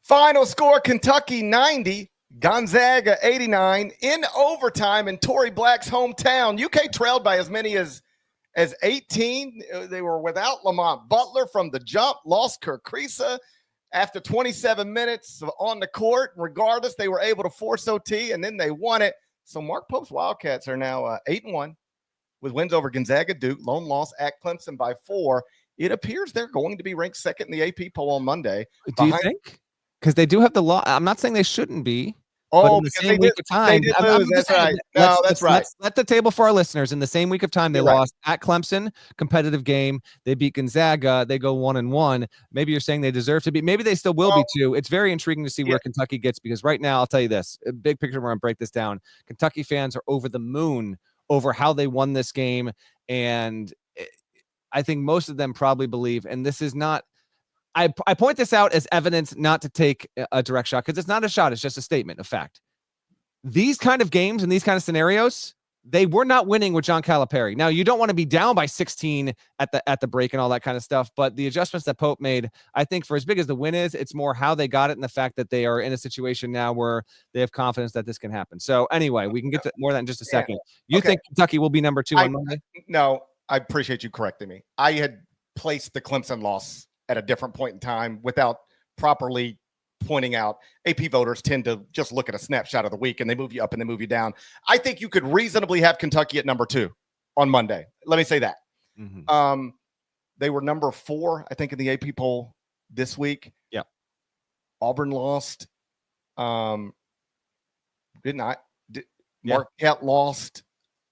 Final score, Kentucky 90, Gonzaga 89 in overtime in Tory Black's hometown. UK trailed by as many as 18. They were without Lamont Butler from the jump, lost Kirk Kriisa after 27 minutes on the court. Regardless, they were able to force OT, and then they won it. So Mark Pope's Wildcats are now 8-1 with wins over Gonzaga, Duke, lone loss at Clemson by 4. It appears they're going to be ranked second in the AP poll on Monday. Do you think? Because they do have the law. I'm not saying they shouldn't be. Oh, in the same week of time, they did lose. That's right. No, that's right. Let's let the table for our listeners. In the same week of time, they lost at Clemson, competitive game. They beat Gonzaga. They go 1-1. Maybe you're saying they deserve to be. Maybe they still will be too. It's very intriguing to see where Kentucky gets, because right now, I'll tell you this, a big picture, we're going to break this down. Kentucky fans are over the moon over how they won this game. And I think most of them probably believe, and this is not, I point this out as evidence not to take a direct shot, because it's not a shot. It's just a statement of fact. These kind of games and these kind of scenarios, they were not winning with John Calipari. Now, you don't want to be down by 16 at the break and all that kind of stuff, but the adjustments that Pope made, I think for as big as the win is, it's more how they got it and the fact that they are in a situation now where they have confidence that this can happen. So anyway, we can get to more than just a second. You think Kentucky will be number 2 on Monday? No, I appreciate you correcting me. I had placed the Clemson loss at a different point in time without properly pointing out. AP voters tend to just look at a snapshot of the week and they move you up and they move you down. I think you could reasonably have Kentucky at number 2 on Monday. Let me say that. Mm-hmm. They were number 4, I think, in the AP poll this week. Yeah. Auburn lost. Marquette lost.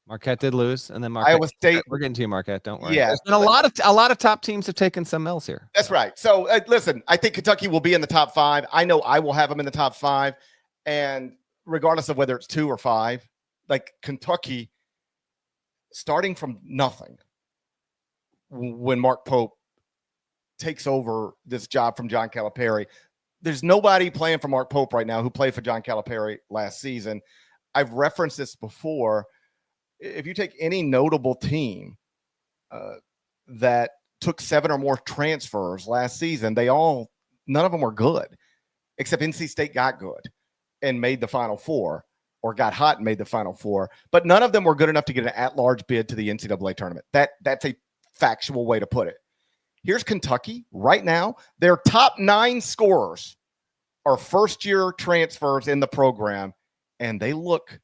Marquette did lose, and then Marquette, Iowa State. We're getting to you, Marquette. Don't worry. Yeah, there's been a lot of top teams have taken some L's here. That's right. So listen, I think Kentucky will be in the top 5. I know I will have them in the top 5, and regardless of whether it's 2 or 5, like Kentucky, starting from nothing, when Mark Pope takes over this job from John Calipari, there's nobody playing for Mark Pope right now who played for John Calipari last season. I've referenced this before. If you take any notable team that took 7 or more transfers last season, none of them were good, except NC State got good and made the Final Four, or got hot and made the Final Four. But none of them were good enough to get an at-large bid to the NCAA tournament. That's a factual way to put it. Here's Kentucky right now. Their top 9 scorers are first-year transfers in the program, and they look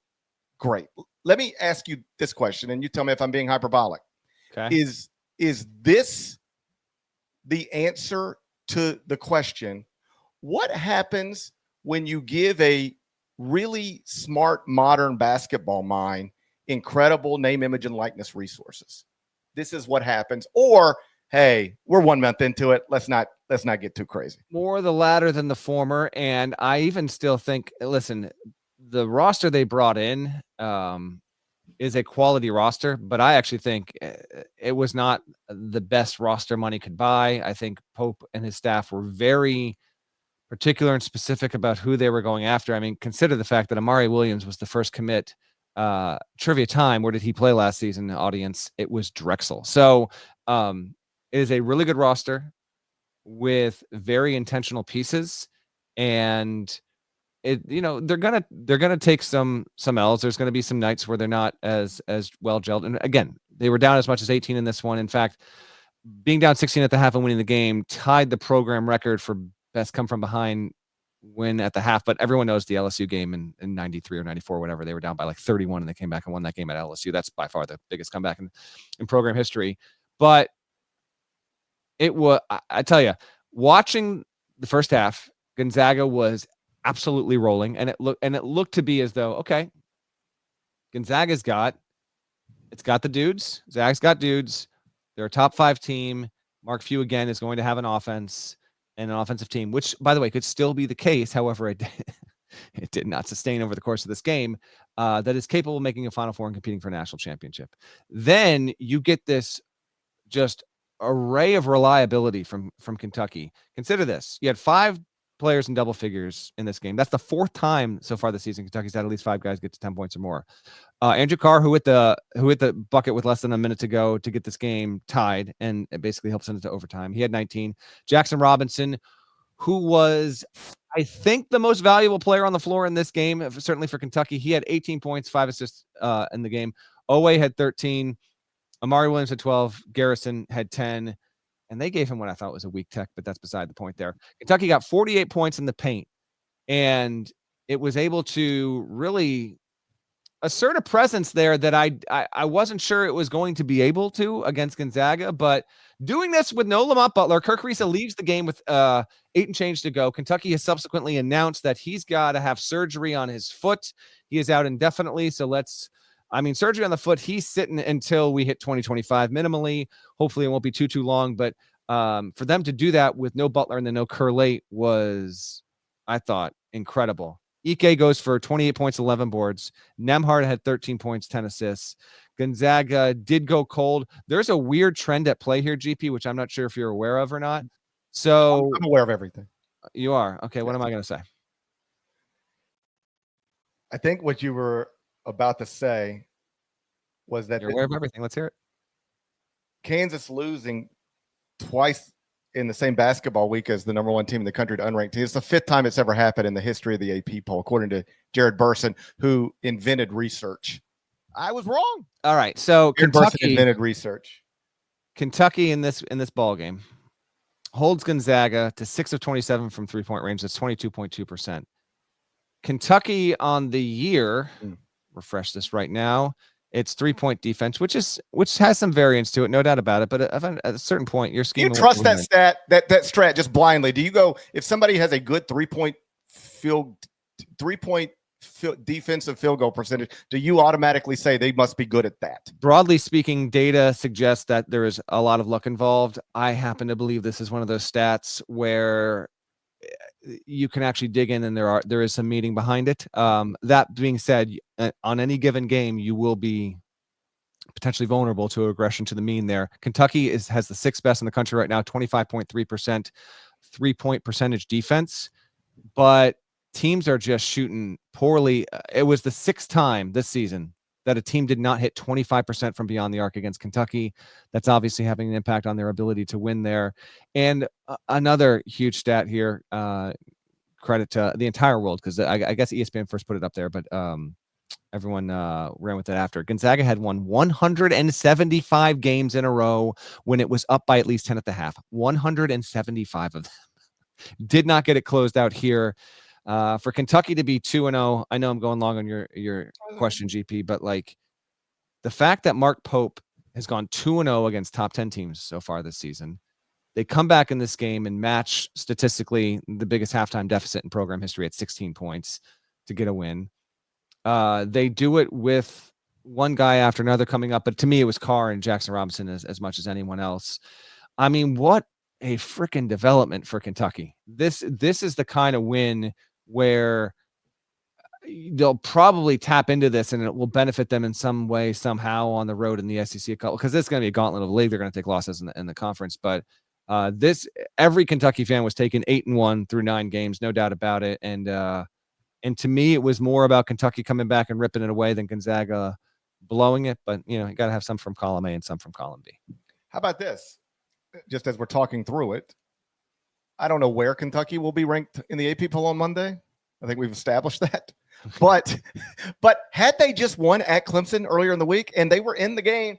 great. Let me ask you this question, and you tell me if I'm being hyperbolic. Okay. Is this the answer to the question, what happens when you give a really smart, modern basketball mind incredible name, image, and likeness resources? This is what happens. Or, hey, we're 1 month into it. Let's not get too crazy. More the latter than the former. And I even still think, listen, the roster they brought in is a quality roster, but I actually think it was not the best roster money could buy. I think Pope and his staff were very particular and specific about who they were going after. I mean, consider the fact that Amari Williams was the first commit. Trivia time, where did he play last season, audience? It was Drexel. So it is a really good roster with very intentional pieces, and they're gonna take some L's. There's gonna be some nights where they're not as well gelled. And again, they were down as much as 18 in this one. In fact, being down 16 at the half and winning the game tied the program record for best come from behind win at the half. But everyone knows the LSU game in 93 or 94, whatever, they were down by like 31 and they came back and won that game at LSU. That's by far the biggest comeback in program history. But it was, I tell you, watching the first half, Gonzaga was absolutely rolling, and it looked to be as though, okay, Gonzaga's got the dudes. Zag's got dudes. They're a top 5 team. Mark Few again is going to have an offense and an offensive team, which, by the way, could still be the case. However, it did not sustain over the course of this game. That is capable of making a Final Four and competing for a national championship. Then you get this just array of reliability from Kentucky. Consider this: you had 5 players in double figures in this game. That's the 4th time so far this season Kentucky's had at least 5 guys get to 10 points or more. Andrew Carr, who hit the bucket with less than a minute to go to get this game tied, and it basically helped send it to overtime. He had 19. Jackson Robinson, who was, I think the most valuable player on the floor in this game, certainly for Kentucky. He had 18 points, 5 assists in the game. Owe had 13. Amari Williams had 12. Garrison had 10. And they gave him what I thought was a weak tech, but that's beside the point there. Kentucky got 48 points in the paint, and it was able to really assert a presence there that I wasn't sure it was going to be able to against Gonzaga, but doing this with no Lamont Butler, Kirk Risa leaves the game with 8 and change to go. Kentucky has subsequently announced that he's got to have surgery on his foot. He is out indefinitely, so surgery on the foot, he's sitting until we hit 2025 minimally. Hopefully it won't be too long, but for them to do that with no Butler and then no Kerr late was, I thought, incredible. Ike goes for 28 points, 11 boards. Nemhard had 13 points, 10 assists. Gonzaga did go cold. There's a weird trend at play here, GP, which I'm not sure if you're aware of or not. So I'm aware of everything. You are? Okay, what am I going to say? I think what you were about to say was that you're aware of everything. Let's hear it. Kansas losing twice in the same basketball week as the number 1 team in the country to unranked team. It's the 5th time it's ever happened in the history of the AP poll, according to Jared Burson, who invented research. I was wrong. All right, so Jared Burson invented research. Kentucky in this ball game holds Gonzaga to 6 of 27 from 3-point range. That's 22.2%. Kentucky on the year, refresh this right now. It's 3-point defense, which has some variance to it, no doubt about it. But at a certain point, your scheme. Do you trust that stat, that strat, just blindly? Do you go, if somebody has a good 3-point defensive field goal percentage, do you automatically say they must be good at that? Broadly speaking, data suggests that there is a lot of luck involved. I happen to believe this is one of those stats where you can actually dig in and there is some meaning behind it. That being said, on any given game, you will be potentially vulnerable to aggression to the mean there. Kentucky has the 6th best in the country right now, 25.3% 3-point percentage defense, but teams are just shooting poorly. It was the 6th time this season that a team did not hit 25% from beyond the arc against Kentucky. That's obviously having an impact on their ability to win there. And another huge stat here, credit to the entire world, because I guess ESPN first put it up there, but everyone ran with it after. Gonzaga had won 175 games in a row when it was up by at least 10 at the half. 175 of them. Did not get it closed out here. For Kentucky to be 2-0, I know I'm going long on your question, GP, but like the fact that Mark Pope has gone 2-0 against top 10 teams so far this season, they come back in this game and match statistically the biggest halftime deficit in program history at 16 points to get a win. They do it with one guy after another coming up, but to me it was Carr and Jackson Robinson as much as anyone else. I mean, what a freaking development for Kentucky. This is the kind of win where they'll probably tap into this and it will benefit them in some way, somehow on the road in the SEC, because this is going to be a gauntlet of league. They're going to take losses in the conference, but every Kentucky fan was taking 8-1 through 9 games, no doubt about it. And to me, it was more about Kentucky coming back and ripping it away than Gonzaga blowing it. But you got to have some from column A and some from column B. How about this? Just as we're talking through it, I don't know where Kentucky will be ranked in the AP poll on Monday. I think we've established that. But had they just won at Clemson earlier in the week and they were in the game,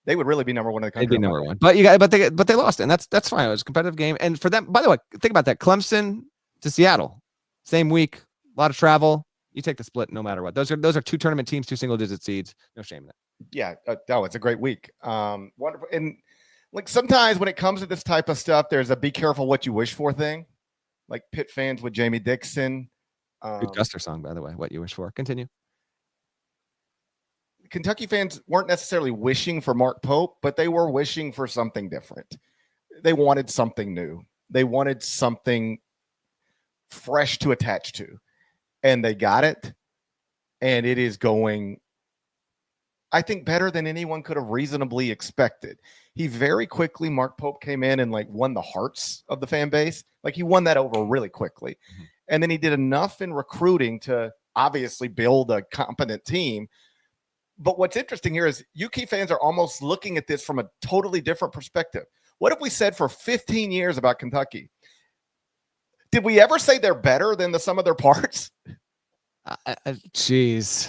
they would really be number 1 in the country. They'd be number 1. But they lost, and that's fine. It was a competitive game. And for them, by the way, think about that. Clemson to Seattle, same week, a lot of travel. You take the split no matter what. Those are 2 tournament teams, 2 single-digit seeds. No shame in that. Yeah, it's a great week. Wonderful. And like sometimes when it comes to this type of stuff, there's a be careful what you wish for thing. Like Pitt fans with Jamie Dixon. Good Custer song, by the way. What you wish for. Continue. Kentucky fans weren't necessarily wishing for Mark Pope, but they were wishing for something different. They wanted something new. They wanted something fresh to attach to. And they got it. And it is going, I think, better than anyone could have reasonably expected. He very quickly, Mark Pope came in and like won the hearts of the fan base. Like he won that over really quickly. Mm-hmm. And then he did enough in recruiting to obviously build a competent team. But what's interesting here is UK fans are almost looking at this from a totally different perspective. What if we said for 15 years about Kentucky? Did we ever say they're better than the sum of their parts? Jeez.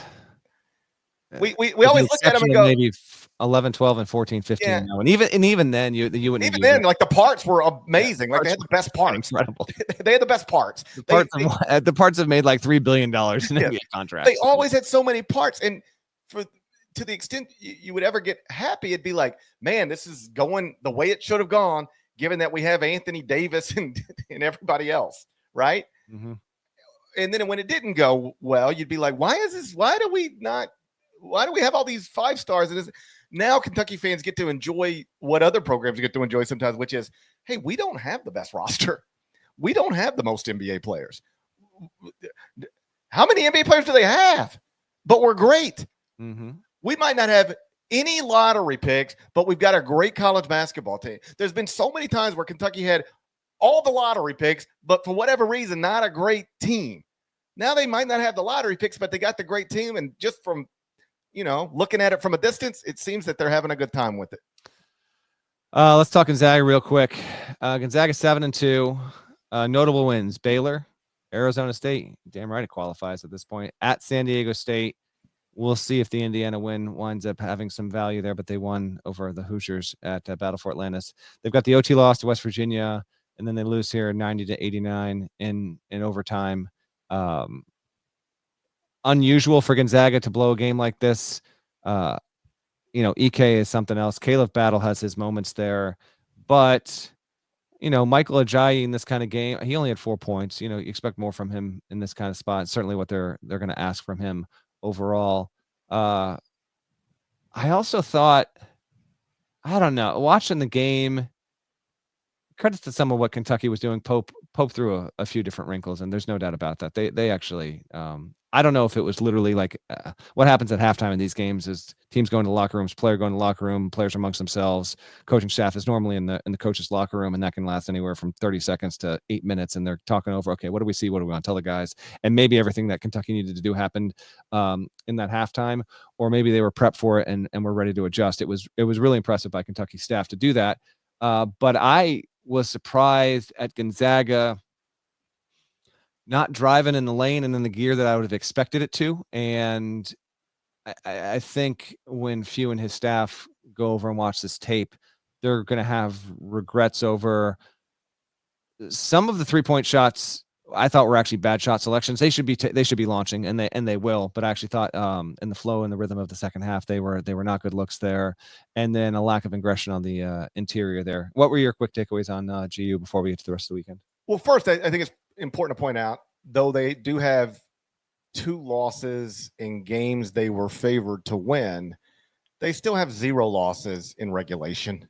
We always look at them and go, maybe 11, 12, and 14, 15 yeah. now. And even then you wouldn't Even use then, it. like the parts were amazing. Yeah, like they had the best parts. Incredible. They had the best parts. The parts have made like $3 billion in NBA contracts. They always had so many parts. And to the extent you would ever get happy, it'd be like, man, this is going the way it should have gone, given that we have Anthony Davis and everybody else, right? Mm-hmm. And then when it didn't go well, you'd be like, why do we have all these 5 stars? And now Kentucky fans get to enjoy what other programs get to enjoy sometimes, which is, hey, we don't have the best roster. We don't have the most NBA players. How many NBA players do they have? But we're great. Mm-hmm. We might not have any lottery picks, but we've got a great college basketball team. There's been so many times where Kentucky had all the lottery picks, but for whatever reason, not a great team. Now they might not have the lottery picks, but they got the great team. And just from, looking at it from a distance, it seems that they're having a good time with it. Let's talk Gonzaga real quick. Gonzaga 7-2. Notable wins: Baylor, Arizona State. Damn right it qualifies at this point. At San Diego State. We'll see if the Indiana win winds up having some value there, but they won over the Hoosiers at Battle Fort Atlantis. They've got the OT loss to West Virginia, and then they lose here 90-89 in overtime. Unusual for Gonzaga to blow a game like this. EK is something else. Caleb Battle has his moments there, but Michael Ajayi in this kind of game, he only had 4 points. You expect more from him in this kind of spot. Certainly what they're going to ask from him overall. I also thought, I don't know, watching the game, credit to some of what Kentucky was doing. Pope threw a few different wrinkles, and there's no doubt about that. They actually, I don't know if it was literally like what happens at halftime in these games is teams going to locker rooms, player going to locker room, players amongst themselves. Coaching staff is normally in the coach's locker room, and that can last anywhere from 30 seconds to 8 minutes. And they're talking over, okay, what do we see? What do we want to tell the guys? And maybe everything that Kentucky needed to do happened in that halftime, or maybe they were prepped for it and were ready to adjust. It was really impressive by Kentucky staff to do that. But I was surprised at Gonzaga not driving in the lane and in the gear that I would have expected it to. And I think when Few and his staff go over and watch this tape, they're going to have regrets over some of the 3-point shots. I thought were actually bad shot selections. They should be launching, and they will. But I actually thought in the flow and the rhythm of the second half, they were not good looks there, and then a lack of aggression on the interior there. What were your quick takeaways on GU before we get to the rest of the weekend? Well, first, I think it's important to point out, though they do have 2 losses in games they were favored to win, they still have 0 losses in regulation.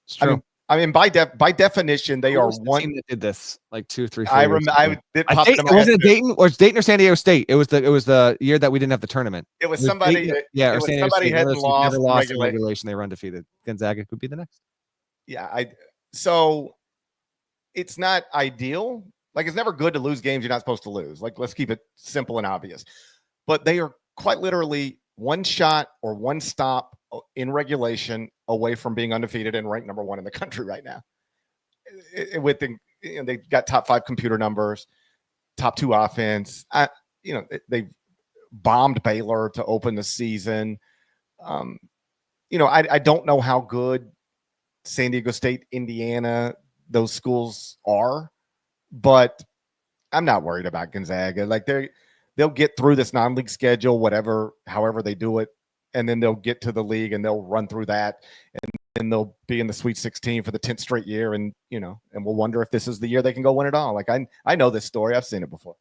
It's true. I mean, by definition, they are one team that did this like 2, 3, 4 I years remember. Was it Dayton or Dayton or San Diego State? It was the year that we didn't have the tournament. It was somebody. Or San Diego somebody State. hadn't lost in regulation. They were undefeated. Gonzaga could be the next. Yeah, so it's not ideal. Like, it's never good to lose games you're not supposed to lose. Like, let's keep it simple and obvious. But they are quite literally 1 shot or 1 stop in regulation away from being undefeated and ranked number 1 in the country right now. They got top 5 computer numbers, top 2 offense. They bombed Baylor to open the season. I don't know how good San Diego State, Indiana, those schools are, but I'm not worried about Gonzaga. Like, they'll get through this non-league schedule, however they do it, and then they'll get to the league and they'll run through that, and then they'll be in the Sweet 16 for the 10th straight year, and we'll wonder if this is the year they can go win it all. Like, I know this story. I've seen it before.